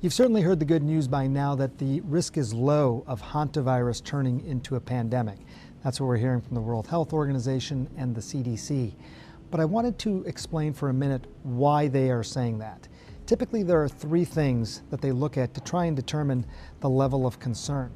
You've certainly heard the good news by now that the risk is low of Hantavirus turning into a pandemic. That's what we're hearing from the World Health Organization and the CDC. But I wanted to explain for a minute why they are saying that. Typically, there are three things that they look at to try and determine the level of concern.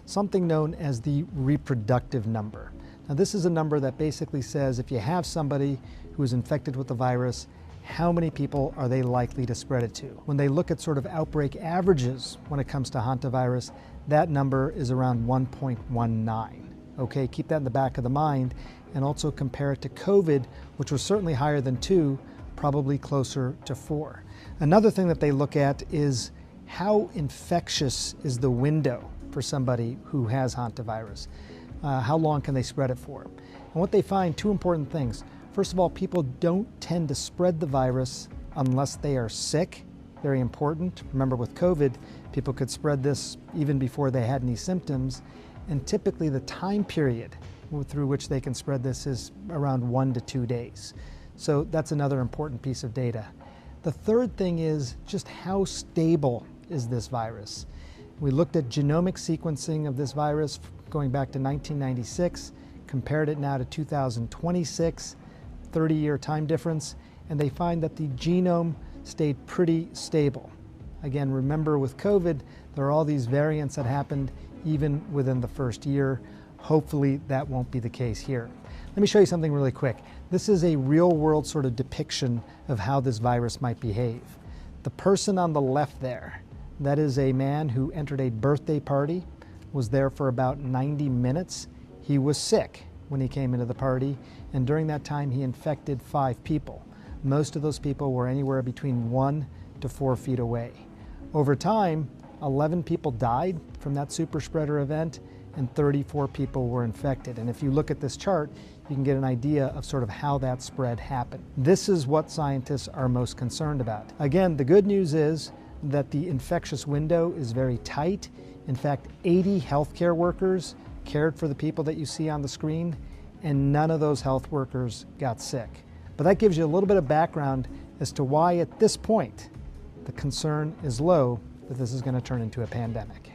Something known as the reproductive number. Now, this is a number that basically says if you have somebody who is infected with the virus, how many people are they likely to spread it to? When they look at sort of outbreak averages when it comes to hantavirus, that number is around 1.19. Okay, keep that in the back of the mind and also compare it to COVID, which was certainly higher than 2, probably closer to 4. Another thing that they look at is how infectious is the window for somebody who has hantavirus. How long can they spread it for? And what they find, two important things. First of all, people don't tend to spread the virus unless they are sick. Very important. Remember, with COVID, people could spread this even before they had any symptoms. And typically the time period through which they can spread this is around 1 to 2 days. So that's another important piece of data. The third thing is just how stable is this virus. We looked at genomic sequencing of this virus going back to 1996, compared it now to 2026, 30-year time difference, and they find that the genome stayed pretty stable. Again, remember with COVID, there are all these variants that happened even within the first year. Hopefully that won't be the case here. Let me show you something really quick. This is a real-world sort of depiction of how this virus might behave. The person on the left there, that is a man who entered a birthday party, was there for about 90 minutes. He was sick when he came into the party, and during that time he infected 5 people. Most of those people were anywhere between 1 to 4 feet away. Over time, 11 people died from that super spreader event and 34 people were infected. And if you look at this chart, you can get an idea of sort of how that spread happened. This is what scientists are most concerned about. Again, the good news is that the infectious window is very tight. In fact, 80 healthcare workers cared for the people that you see on the screen, and none of those health workers got sick. But that gives you a little bit of background as to why at this point the concern is low that this is going to turn into a pandemic.